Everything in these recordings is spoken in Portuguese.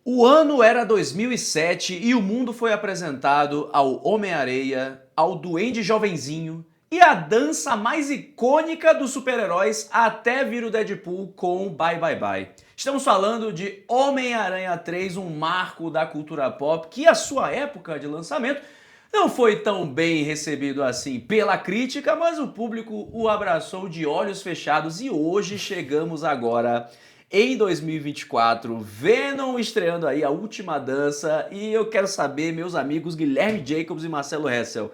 O ano era 2007 e o mundo foi apresentado ao Homem-Areia, ao Duende Jovenzinho e a dança mais icônica dos super-heróis até vir o Deadpool com o Bye Bye Bye. Estamos falando de Homem-Aranha 3, um marco da cultura pop que a sua época de lançamento não foi tão bem recebido assim pela crítica, mas o público o abraçou de olhos fechados e hoje chegamos agora em 2024, Venom estreando aí a última dança e eu quero saber, meus amigos Guilherme Jacobs e Marcelo Hessel,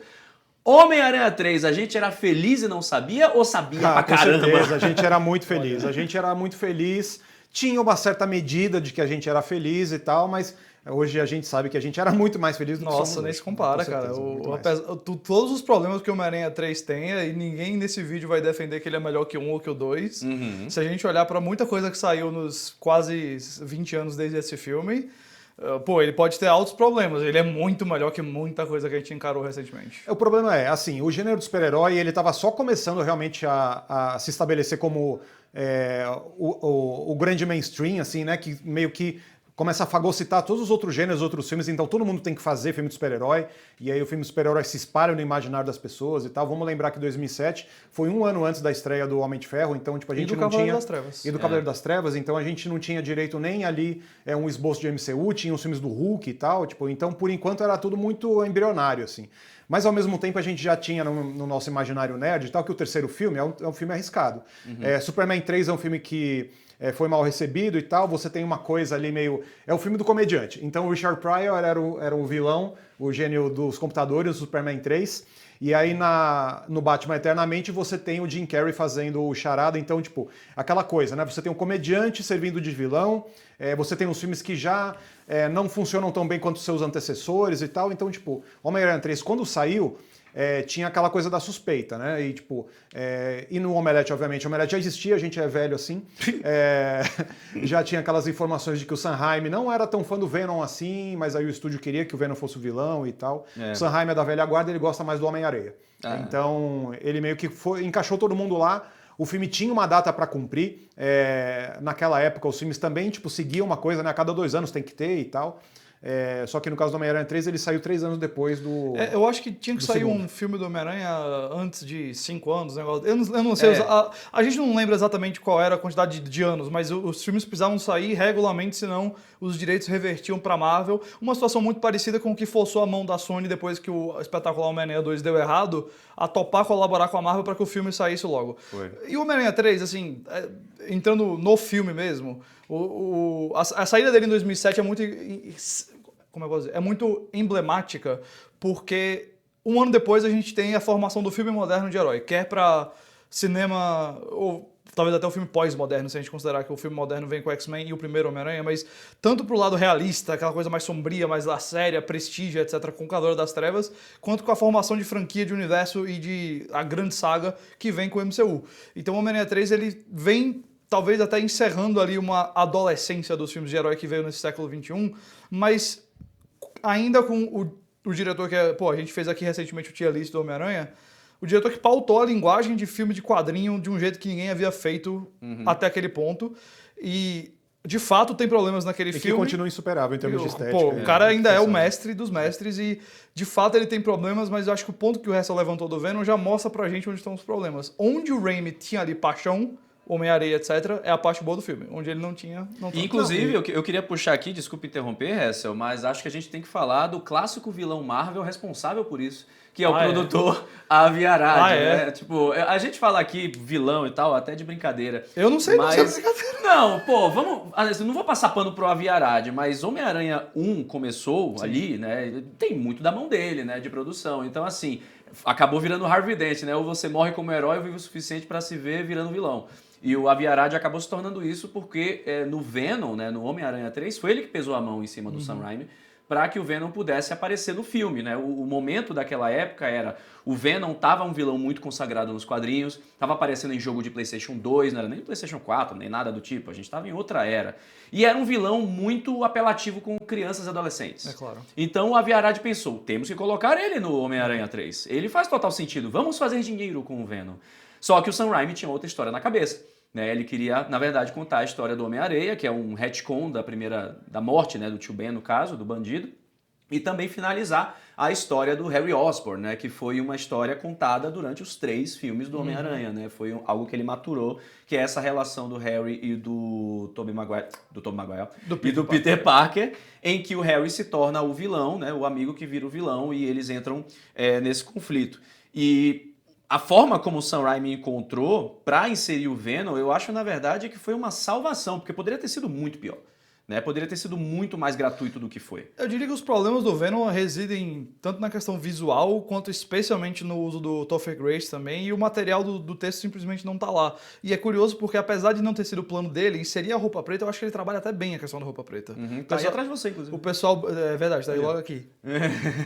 Homem-Aranha 3, a gente era feliz e não sabia ou sabia pra Com caramba? certeza, a gente era muito feliz. A gente era muito feliz, tinha uma certa medida de que a gente era feliz e tal, mas hoje a gente sabe que a gente era muito mais feliz do que Nossa, somos nem hoje. se compara, Com cara. certeza, muito mais. Todos os problemas que o Homem-Aranha 3 tem, e ninguém nesse vídeo vai defender que ele é melhor que o 1 ou que o 2. Se a gente olhar pra muita coisa que saiu nos quase 20 anos desde esse filme, ele pode ter altos problemas. Ele é muito melhor que muita coisa que a gente encarou recentemente. O problema é, assim, o gênero do super-herói, ele estava só começando realmente a se estabelecer como o grande mainstream, assim, né, que meio que começa a fagocitar todos os outros gêneros, outros filmes, então todo mundo tem que fazer filme de super-herói, e aí o filme de super-herói se espalha no imaginário das pessoas e tal. Vamos lembrar que 2007 foi um ano antes da estreia do Homem de Ferro, então tipo, a gente E do não Cavaleiro tinha... das Trevas. E do Cavaleiro das Trevas, então a gente não tinha direito nem ali um esboço de MCU, tinha os filmes do Hulk e tal, tipo, então por enquanto era tudo muito embrionário, assim. Mas ao mesmo tempo a gente já tinha no nosso imaginário nerd e tal, que o terceiro filme é um filme arriscado. Superman 3 é um filme que foi mal recebido e tal, você tem uma coisa ali meio... É o filme do comediante. Então o Richard Pryor era o vilão, o gênio dos computadores, o Superman 3. E aí no Batman Eternamente você tem o Jim Carrey fazendo o Charada, então tipo, aquela coisa, né? Você tem um comediante servindo de vilão, você tem uns filmes que já não funcionam tão bem quanto seus antecessores e tal, então tipo, Homem-Aranha 3 quando saiu, tinha aquela coisa da suspeita, né? E tipo, e no Omelete, obviamente, o Omelete já existia, a gente é velho assim, já tinha aquelas informações de que o Sanheim não era tão fã do Venom assim, mas aí o estúdio queria que o Venom fosse o vilão e tal. O Sanheim é da velha guarda, ele gosta mais do Homem-Areia. Então, ele meio que encaixou todo mundo lá. O filme tinha uma data para cumprir. Naquela época, os filmes também tipo, seguiam uma coisa, né? A cada 2 anos tem que ter e tal. Só que no caso do Homem-Aranha 3, ele saiu 3 anos depois do... Eu acho que tinha que sair segundo. um filme do Homem-Aranha antes de 5 anos. Negócio. Eu não sei, a gente não lembra exatamente qual era a quantidade de anos, mas os filmes precisavam sair regularmente, senão os direitos revertiam para Marvel. Uma situação muito parecida com o que forçou a mão da Sony depois que o espetacular Homem-Aranha 2 deu errado, a topar colaborar com a Marvel para que o filme saísse logo. Foi. E o Homem-Aranha 3, assim, entrando no filme mesmo, a saída dele em 2007 é muito... Como eu vou dizer? É muito emblemática, porque um ano depois a gente tem a formação do filme moderno de herói, quer para cinema, ou talvez até o filme pós-moderno, se a gente considerar que o filme moderno vem com X-Men e o primeiro Homem-Aranha, mas tanto pro lado realista, aquela coisa mais sombria, mais da séria, prestígio, etc., com o Cavaleiro das Trevas, quanto com a formação de franquia, de universo e de a grande saga que vem com o MCU. Então o Homem-Aranha 3, ele vem talvez até encerrando ali uma adolescência dos filmes de herói que veio nesse século XXI, mas ainda com o diretor que a gente fez aqui recentemente o tier list do Homem-Aranha, o diretor que pautou a linguagem de filme de quadrinho de um jeito que ninguém havia feito até aquele ponto. E, de fato, tem problemas naquele filme. que continua insuperável em termos de estética. O cara ainda é o mestre dos mestres e, de fato, ele tem problemas, mas eu acho que o ponto que o Hessel levantou do Venom já mostra pra gente onde estão os problemas. Onde o Raimi tinha ali paixão, Homem-Areia, etc., é a parte boa do filme. Onde ele não tinha, não tanto. Inclusive, eu queria puxar aqui, desculpa interromper, Hessel, mas acho que a gente tem que falar do clássico vilão Marvel responsável por isso, que é o produtor Avi Arad, né? Tipo, a gente fala aqui vilão e tal, até de brincadeira. Eu não sei, mas... não sei de brincadeira. Não, vamos... Eu não vou passar pano pro Avi Arad, mas Homem-Aranha 1 começou ali, né? Tem muito da mão dele, né? De produção. Então, assim, acabou virando Harvey Dent, né? Ou você morre como herói ou vive o suficiente pra se ver virando vilão. E o Avi Arad acabou se tornando isso porque no Venom, né, no Homem-Aranha 3, foi ele que pesou a mão em cima do Sam Raimi para que o Venom pudesse aparecer no filme, né? O momento daquela época era o Venom tava um vilão muito consagrado nos quadrinhos, tava aparecendo em jogo de PlayStation 2, não era nem PlayStation 4, nem nada do tipo, a gente tava em outra era. E era um vilão muito apelativo com crianças e adolescentes. É claro. Então o Avi Arad pensou, temos que colocar ele no Homem-Aranha 3. Ele faz total sentido, vamos fazer dinheiro com o Venom. Só que o Sam Raimi tinha outra história na cabeça. né? Ele queria, na verdade, contar a história do Homem-Areia, que é um retcon da morte, né, do tio Ben, no caso, do bandido, e também finalizar a história do Harry Osborn, né, que foi uma história contada durante os 3 filmes do Homem-Aranha, né? Foi algo que ele maturou, que é essa relação do Harry e do Tobey Maguire, e do Peter Parker, em que o Harry se torna o vilão, né, o amigo que vira o vilão, e eles entram nesse conflito. E a forma como o Sam Raimi encontrou para inserir o Venom, eu acho, na verdade, que foi uma salvação, porque poderia ter sido muito pior. Né? Poderia ter sido muito mais gratuito do que foi. Eu diria que os problemas do Venom residem tanto na questão visual, quanto especialmente no uso do Topher Grace também, e o material do texto simplesmente não tá lá. E é curioso porque, apesar de não ter sido o plano dele, inserir a roupa preta, eu acho que ele trabalha até bem a questão da roupa preta. Tá aí atrás de você, inclusive. O pessoal, é verdade, tá aí logo aqui.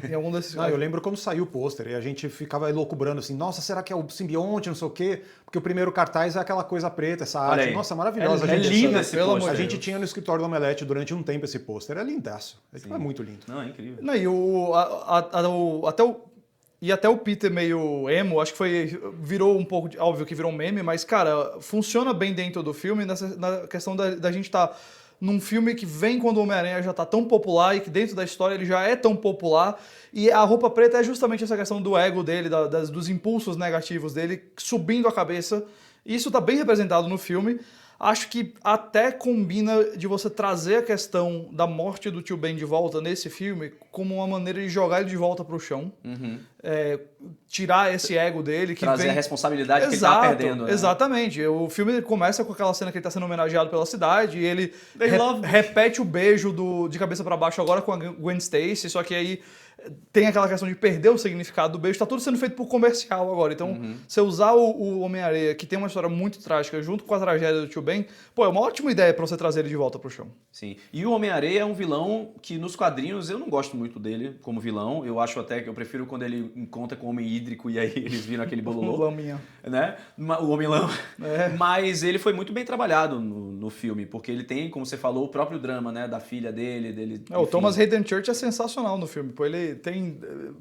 Em algum desses... Não, eu lembro quando saiu o pôster e a gente ficava elucubrando assim, nossa, será que é o simbionte, não sei o quê? Porque o primeiro cartaz é aquela coisa preta, essa arte. Nossa, maravilhosa. É lindo esse pôster. A gente tinha no escritório do Omelete durante um tempo esse pôster. É lindaço. É muito lindo. Não, é incrível. Não, e até o Peter meio emo, acho que virou um pouco, óbvio que virou um meme, mas, cara, funciona bem dentro do filme na questão da gente estar num filme que vem quando o Homem-Aranha já tá tão popular e que dentro da história ele já é tão popular, e a roupa preta é justamente essa questão do ego dele, dos impulsos negativos dele subindo a cabeça. Isso tá bem representado no filme. Acho que até combina de você trazer a questão da morte do tio Ben de volta nesse filme como uma maneira de jogar ele de volta pro chão. Tirar esse ego dele. Trazer a responsabilidade que ele tá perdendo. Né? Exatamente. O filme começa com aquela cena que ele tá sendo homenageado pela cidade e ele repete o beijo de cabeça para baixo agora com a Gwen Stacy, só que aí tem aquela questão de perder o significado do beijo, tá tudo sendo feito por comercial agora. Então, você usar o Homem-Areia, que tem uma história muito trágica, junto com a tragédia do tio Ben, pô, é uma ótima ideia pra você trazer ele de volta pro chão. Sim. E o Homem-Areia é um vilão que nos quadrinhos eu não gosto muito dele como vilão. Eu acho até que eu prefiro quando ele encontra com o Homem Hídrico e aí eles viram aquele bololô. Né? O Homem-Lão. Mas ele foi muito bem trabalhado no filme, porque ele tem, como você falou, o próprio drama, né, da filha dele. O Thomas Hayden Church é sensacional no filme, pô, ele tem...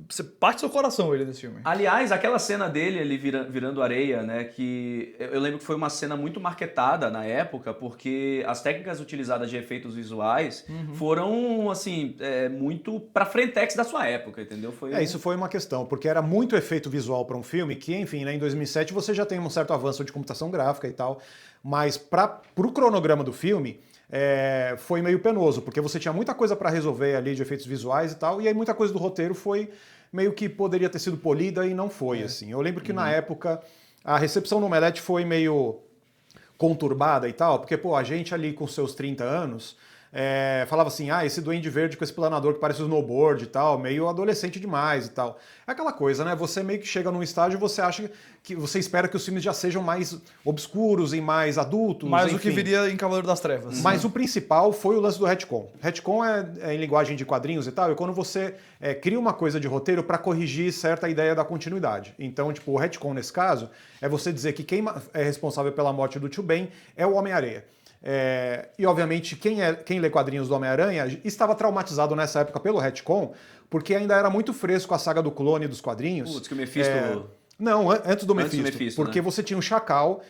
Você parte do seu coração ele nesse filme. Aliás, aquela cena dele, ele virando areia, né, que eu lembro que foi uma cena muito marketada na época, porque as técnicas utilizadas de efeitos visuais foram, assim, muito pra frentex da sua época, entendeu? Isso foi uma questão, porque era muito efeito visual para um filme que, enfim, né, em 2007 você já tem um certo avanço de computação gráfica e tal, mas pro cronograma do filme... foi meio penoso, porque você tinha muita coisa para resolver ali de efeitos visuais e tal, e aí muita coisa do roteiro foi meio que poderia ter sido polida e não foi, assim. Eu lembro que na época a recepção no Omelete foi meio conturbada e tal, porque, pô, a gente ali com seus 30 anos... falava assim, esse Duende Verde com esse planador que parece um snowboard e tal, meio adolescente demais e tal. É aquela coisa, né? Você meio que chega num estágio e você acha que você espera que os filmes já sejam mais obscuros e mais adultos. Mais enfim. o que viria em Cavaleiro das Trevas. Mas o principal foi o lance do retcon. Retcon é em linguagem de quadrinhos e tal, é quando você cria uma coisa de roteiro para corrigir certa ideia da continuidade. Então, tipo, o retcon nesse caso é você dizer que quem é responsável pela morte do tio Ben é o Homem-Areia. E obviamente quem lê quadrinhos do Homem-Aranha estava traumatizado nessa época pelo retcon, porque ainda era muito fresco a saga do clone dos quadrinhos. Putz, que o Mephisto... Não, antes do Mephisto, porque né? você tinha um Chacal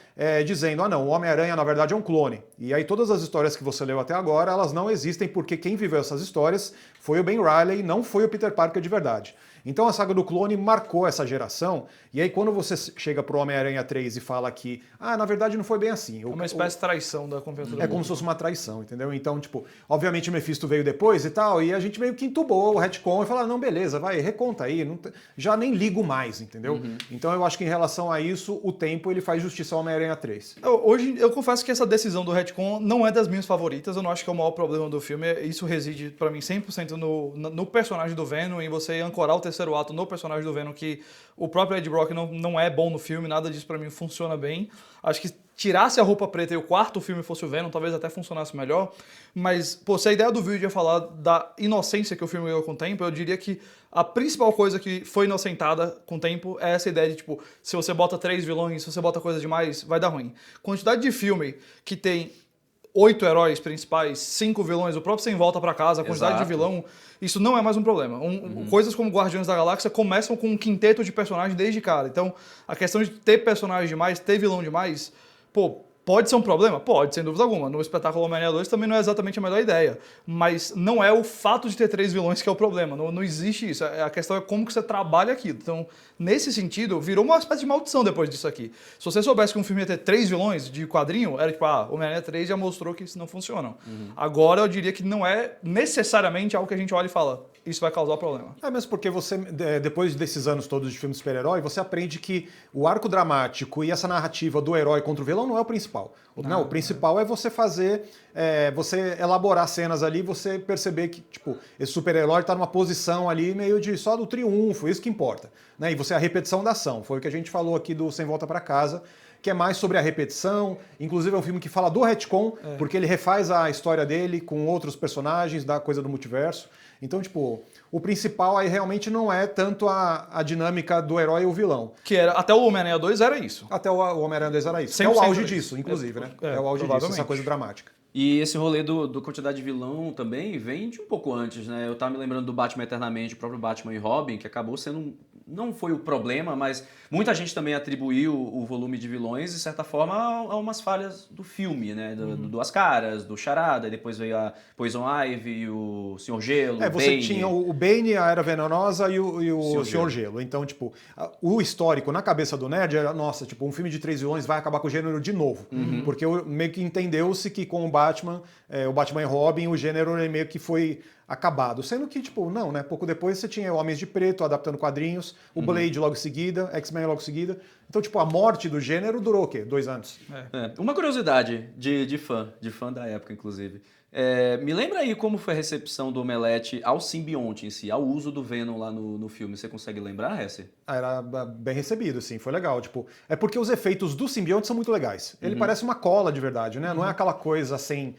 dizendo, não, o Homem-Aranha na verdade é um clone. E aí todas as histórias que você leu até agora, elas não existem porque quem viveu essas histórias foi o Ben Reilly, não foi o Peter Parker de verdade. Então a saga do clone marcou essa geração, e aí quando você chega pro Homem-Aranha 3 e fala que, na verdade não foi bem assim. É uma espécie de traição da confiança do É como se fosse uma traição, entendeu? Então, tipo, obviamente o Mephisto veio depois e tal, e a gente meio que entubou o retcon e falou, não, beleza, vai, reconta aí, já nem ligo mais, entendeu? Então eu acho que em relação a isso, o tempo ele faz justiça ao Homem-Aranha 3. Hoje, eu confesso que essa decisão do retcon não é das minhas favoritas, eu não acho que é o maior problema do filme, isso reside, pra mim, 100% no personagem do Venom, em você ancorar o terceiro ato no personagem do Venom, que o próprio Ed Brock não é bom no filme, nada disso pra mim funciona bem. Acho que tirasse a roupa preta e o quarto filme fosse o Venom, talvez até funcionasse melhor. Mas, pô, se a ideia do vídeo é falar da inocência que o filme ganhou com o tempo, eu diria que a principal coisa que foi inocentada com o tempo é essa ideia de, tipo, se você bota 3 vilões, se você bota coisa demais, vai dar ruim. Quantidade de filme que tem 8 heróis principais, 5 vilões, o próprio Sem Volta Pra Casa, a quantidade de vilão, isso não é mais um problema. Coisas como Guardiões da Galáxia começam com um quinteto de personagens desde cara. Então, a questão de ter personagem demais, ter vilão demais, pô, Pode ser um problema? Pode, sem dúvida alguma. No espetáculo Homem-Aranha 2 também não é exatamente a melhor ideia. Mas não é o fato de ter 3 vilões que é o problema. Não existe isso. A questão é como que você trabalha aquilo. Então, nesse sentido, virou uma espécie de maldição depois disso aqui. Se você soubesse que um filme ia ter 3 vilões de quadrinho, era tipo, Homem-Aranha 3 já mostrou que isso não funciona. Agora, eu diria que não é necessariamente algo que a gente olha e fala, isso vai causar problema. É mesmo porque você, depois desses anos todos de filme de super-herói, você aprende que o arco dramático e essa narrativa do herói contra o vilão não é o principal. O principal é você fazer, você elaborar cenas ali, você perceber que, tipo, esse super-herói tá numa posição ali meio de só do triunfo, isso que importa. Né? E você, a repetição da ação, foi o que a gente falou aqui do Sem Volta pra Casa, que é mais sobre a repetição, inclusive é um filme que fala do retcon, porque ele refaz a história dele com outros personagens, da coisa do multiverso. Então, tipo, o principal aí realmente não é tanto a dinâmica do herói e o vilão. Que era, até o Homem-Aranha 2 era isso. Até o Homem-Aranha 2 era isso. É 100% o auge isso. disso, inclusive, né? É o auge disso, essa coisa dramática. E esse rolê do quantidade de vilão também vem de um pouco antes, né? Eu tava me lembrando do Batman Eternamente, o próprio Batman e Robin, que acabou sendo não foi o problema, mas muita gente também atribuiu o volume de vilões, de certa forma, a umas falhas do filme, né? Do Duas Caras, do Charada, e depois veio a Poison Ivy, o Senhor Gelo, o você Bane. tinha o Bane, a Era Venenosa e o Senhor Gelo. Então, tipo, o histórico na cabeça do nerd era, nossa, tipo, um filme de 3 vilões vai acabar com o gênero de novo. Porque meio que entendeu-se que com o Batman e Robin, o gênero meio que foi acabado. Sendo que, tipo, não, né? Pouco depois você tinha Homens de Preto adaptando quadrinhos, o Blade logo em seguida, X-Men logo em seguida. Então, tipo, a morte do gênero durou o quê? 2 anos. Uma curiosidade de fã da época, inclusive. Me lembra aí como foi a recepção do Omelete ao simbionte em si, ao uso do Venom lá no filme. Você consegue lembrar, Hesse? Era bem recebido, sim, foi legal. Tipo, é porque os efeitos do simbionte são muito legais. Ele parece uma cola de verdade, né? Não é aquela coisa assim...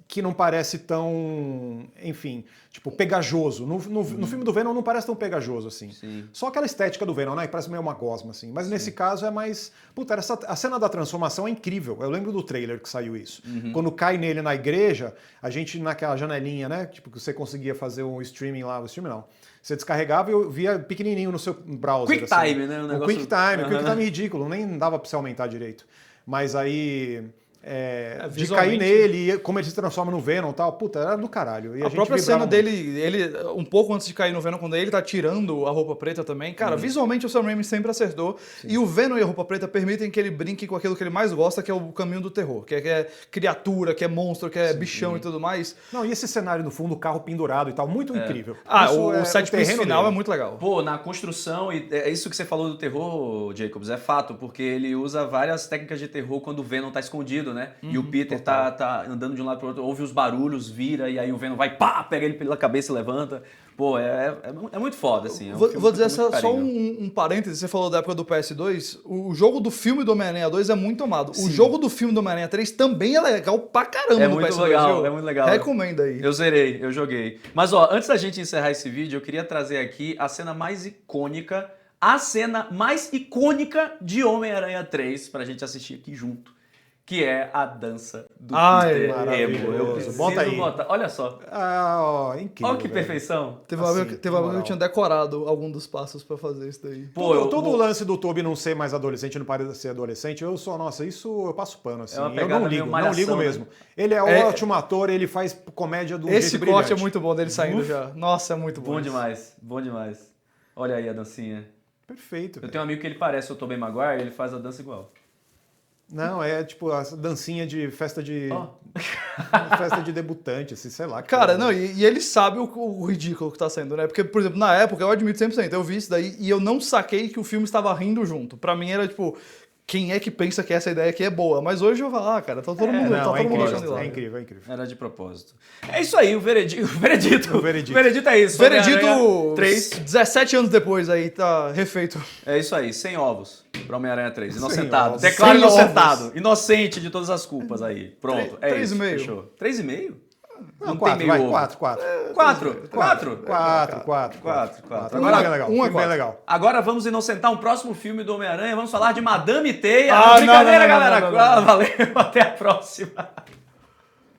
que não parece tão, enfim, tipo, pegajoso. No filme do Venom não parece tão pegajoso assim. Sim. Só aquela estética do Venom, né? Que parece meio uma gosma, assim. Mas nesse caso é mais... Puta, a cena da transformação é incrível. Eu lembro do trailer que saiu isso. Quando cai nele na igreja, a gente naquela janelinha, né? Tipo, que você conseguia fazer um streaming lá. O streaming não. Você descarregava e eu via pequenininho no seu browser. QuickTime, né? O QuickTime Ridículo. Nem dava pra você aumentar direito. Mas aí... de cair nele, como ele se transforma no Venom e tal, puta, era do caralho. E a própria cena dele, ele, um pouco antes de cair no Venom, quando ele tá tirando a roupa preta também, cara, visualmente o Sam Raimi sempre acertou. Sim. E o Venom e a roupa preta permitem que ele brinque com aquilo que ele mais gosta, que é o caminho do terror, que é criatura, que é monstro, que é bichão e tudo mais. Não, e esse cenário no fundo, o carro pendurado e tal, muito incrível. O set piece final é muito legal. Pô, na construção, e é isso que você falou do terror, Jacobs, é fato, porque ele usa várias técnicas de terror quando o Venom tá escondido, né? E o Peter tá andando de um lado pro outro, ouve os barulhos, vira, e aí o Venom vai, pá, pega ele pela cabeça e levanta. Pô, é muito foda, assim. Vou dizer só um parêntese, você falou da época do PS2, o jogo do filme do Homem-Aranha 2 é muito amado. Sim. O jogo do filme do Homem-Aranha 3 também é legal pra caramba no PS2. É muito legal. Recomendo aí. Eu zerei, eu joguei. Mas, ó, antes da gente encerrar esse vídeo, eu queria trazer aqui a cena mais icônica, de Homem-Aranha 3 pra gente assistir aqui junto. Que é a dança do Peter Emo. Eu preciso botar. Olha só. Incrível. Olha que perfeição. Teve uma vez que eu tinha decorado algum dos passos pra fazer isso daí. Todo o lance do Tobey não ser mais adolescente, não parecer ser adolescente, isso eu passo pano, assim. Eu não ligo mesmo. Né? Ele é ótimo ator, ele faz comédia do jeito brilhante. Esse corte é muito bom dele saindo já. Nossa, é muito bom. Bom demais. Olha aí a dancinha. Perfeito. Eu tenho um amigo que ele parece o Tobey Maguire, ele faz a dança igual. Não, é tipo a dancinha de festa de... festa de debutante, assim, sei lá. Cara, não, e ele sabe o ridículo que tá sendo, né? Porque, por exemplo, na época, eu admito 100%, eu vi isso daí e eu não saquei que o filme estava rindo junto. Pra mim era tipo... Quem é que pensa que essa ideia aqui é boa? Mas hoje eu vou lá, cara, tá todo mundo achando de lá. É incrível. Era de propósito. É isso aí, o veredito. O veredito é isso. Veredito 17 anos depois aí, tá refeito. É isso aí, 100 ovos pra Homem-Aranha 3. Inocentado. Declaro inocentado. Inocente de todas as culpas aí. Pronto, é isso. 3,5. Fechou. 3,5? Não, 4, vai, 4. 4. Agora é legal. Bem legal. Agora vamos inocentar um próximo filme do Homem-Aranha. Vamos falar de Madame Teia. Brincadeira, galera. Valeu, até a próxima.